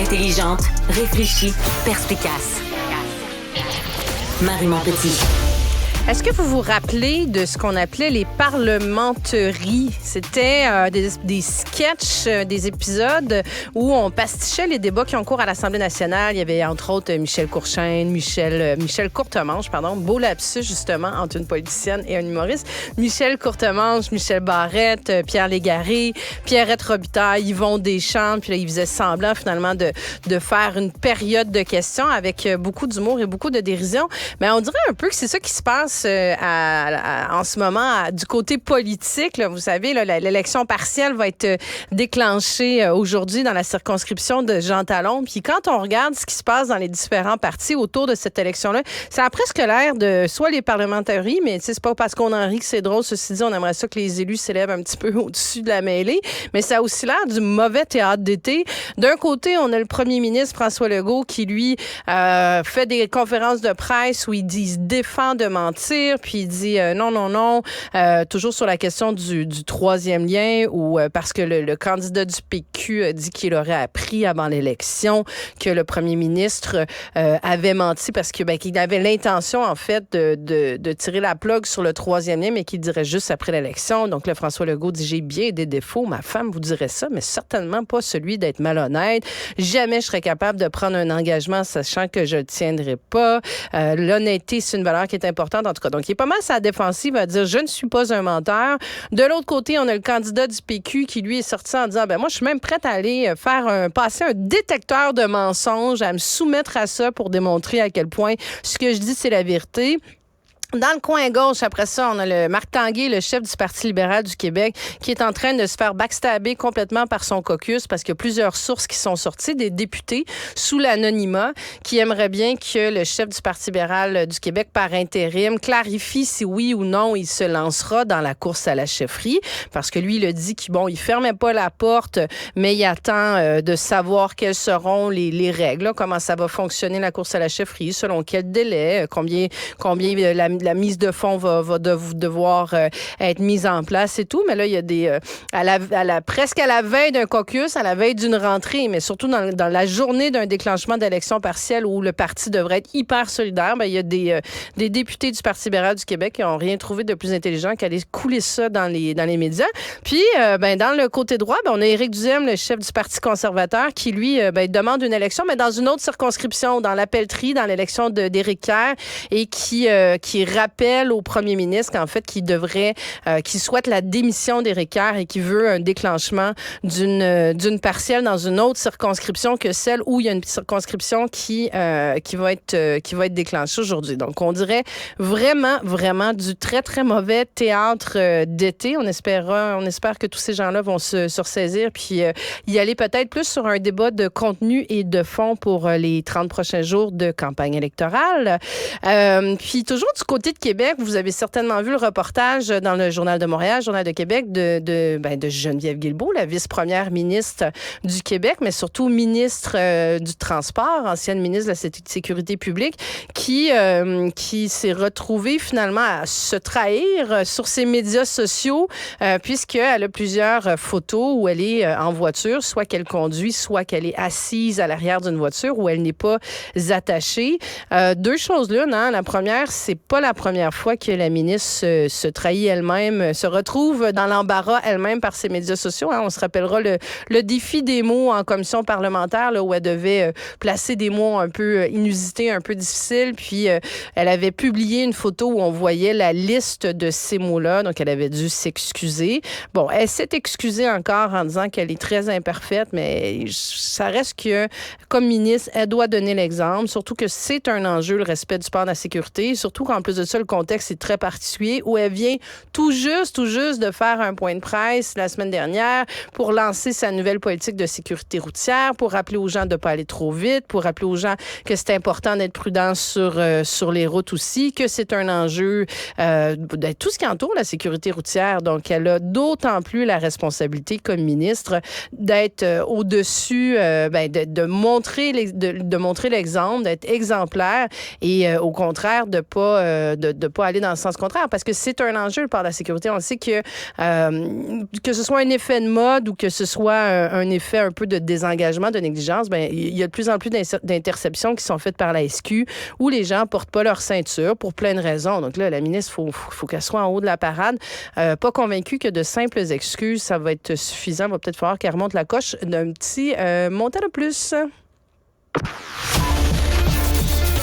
Intelligente, réfléchie, perspicace. Marie Montpetit. Est-ce que vous vous rappelez de ce qu'on appelait les parlementeries? C'était des sketchs, des épisodes où on pastichait les débats qui ont cours à l'Assemblée nationale. Il y avait entre autres Michel Courchaine, Michel Courtemanche, beau lapsus justement entre une politicienne et un humoriste. Michel Courtemanche, Michel Barrette, Pierre Légaré, Pierrette Robitaille, Yvon Deschamps. Puis là, ils faisaient semblant finalement de faire une période de questions avec beaucoup d'humour et beaucoup de dérision. Mais on dirait un peu que c'est ça qui se passe en ce moment du côté politique. Là, vous savez, là, l'élection partielle va être déclenchée aujourd'hui dans la circonscription de Jean Talon. Puis quand on regarde ce qui se passe dans les différents partis autour de cette élection-là, ça a presque l'air de soit les parlementaires, mais c'est pas parce qu'on en rit que c'est drôle. Ceci dit, on aimerait ça que les élus s'élèvent un petit peu au-dessus de la mêlée. Mais ça a aussi l'air du mauvais théâtre d'été. D'un côté, on a le premier ministre François Legault qui, lui, fait des conférences de presse où il se défend de mentir. Puis il dit non, toujours sur la question du troisième lien, ou parce que le candidat du PQ a dit qu'il aurait appris avant l'élection que le premier ministre avait menti parce que qu'il avait l'intention, en fait, de tirer la plug sur le troisième lien, mais qu'il dirait juste après l'élection. Donc là, François Legault dit: j'ai bien des défauts, ma femme vous dirait ça, mais certainement pas celui d'être malhonnête. Jamais je serais capable de prendre un engagement sachant que je le tiendrai pas. L'honnêteté, c'est une valeur qui est importante. En tout cas, donc il est pas mal sa défensive à dire: je ne suis pas un menteur. De l'autre côté, on a le candidat du PQ qui, lui, est sorti en disant: moi, je suis même prête à aller passer un détecteur de mensonges, à me soumettre à ça pour démontrer à quel point ce que je dis, c'est la vérité. Dans le coin gauche, après ça, on a le Marc Tanguay, le chef du Parti libéral du Québec, qui est en train de se faire backstabber complètement par son caucus parce qu'il y a plusieurs sources qui sont sorties, des députés sous l'anonymat, qui aimeraient bien que le chef du Parti libéral du Québec, par intérim, clarifie si oui ou non il se lancera dans la course à la chefferie, parce que lui, il a dit qu'il fermait pas la porte, mais il attend de savoir quelles seront les règles, là, comment ça va fonctionner la course à la chefferie, selon quel délai, combien la mise de fonds va devoir être mise en place et tout. Mais là, il y a des... presque à la veille d'un caucus, à la veille d'une rentrée, mais surtout dans la journée d'un déclenchement d'élection partielle où le parti devrait être hyper solidaire, il y a des députés du Parti libéral du Québec qui n'ont rien trouvé de plus intelligent qu'aller couler ça dans les médias. Puis, dans le côté droit, on a Éric Duhaime, le chef du Parti conservateur, qui, lui, demande une élection, mais dans une autre circonscription, dans la Pelletrie, dans l'élection d'Éric Kerr, et qui rappelle au premier ministre qu'en fait, qu'il souhaite la démission d'Éric Kerr et qu'il veut un déclenchement d'une partielle dans une autre circonscription que celle où il y a une circonscription qui va être déclenchée aujourd'hui. Donc, on dirait vraiment, vraiment du très, très mauvais théâtre d'été. On espère que tous ces gens-là vont se ressaisir puis y aller peut-être plus sur un débat de contenu et de fond pour les 30 prochains jours de campagne électorale. Puis, toujours du côté de Québec, vous avez certainement vu le reportage dans le Journal de Montréal, Journal de Québec, de Geneviève Guilbeault, la vice-première ministre du Québec, mais surtout ministre du Transport, ancienne ministre de la Sécurité publique, qui s'est retrouvée finalement à se trahir sur ses médias sociaux, puisqu'elle a plusieurs photos où elle est en voiture, soit qu'elle conduit, soit qu'elle est assise à l'arrière d'une voiture où elle n'est pas attachée. Deux choses là, non? La première, c'est pas la première fois que la ministre se trahit elle-même, se retrouve dans l'embarras elle-même par ses médias sociaux. Hein. On se rappellera le défi des mots en commission parlementaire, là, où elle devait placer des mots un peu inusités, un peu difficiles. Puis, elle avait publié une photo où on voyait la liste de ces mots-là. Donc, elle avait dû s'excuser. Bon, elle s'est excusée encore en disant qu'elle est très imparfaite, mais ça reste que, comme ministre, elle doit donner l'exemple, surtout que c'est un enjeu, le respect du sport de la sécurité, surtout qu'en plus de ça, le contexte est très particulier, où elle vient tout juste de faire un point de presse la semaine dernière pour lancer sa nouvelle politique de sécurité routière, pour rappeler aux gens de ne pas aller trop vite, pour rappeler aux gens que c'est important d'être prudent sur les routes aussi, que c'est un enjeu de tout ce qui entoure la sécurité routière. Donc, elle a d'autant plus la responsabilité comme ministre d'être au-dessus, de montrer l'exemple, d'être exemplaire et au contraire de pas de pas aller dans le sens contraire, parce que c'est un enjeu par la sécurité. On sait que ce soit un effet de mode ou que ce soit un effet un peu de désengagement, de négligence, ben il y a de plus en plus d'interceptions qui sont faites par la SQ où les gens portent pas leur ceinture pour plein de raisons. Donc là, la ministre, faut qu'elle soit en haut de la parade. Pas convaincue que de simples excuses, ça va être suffisant. Il va peut-être falloir qu'elle remonte la coche d'un petit montant de plus.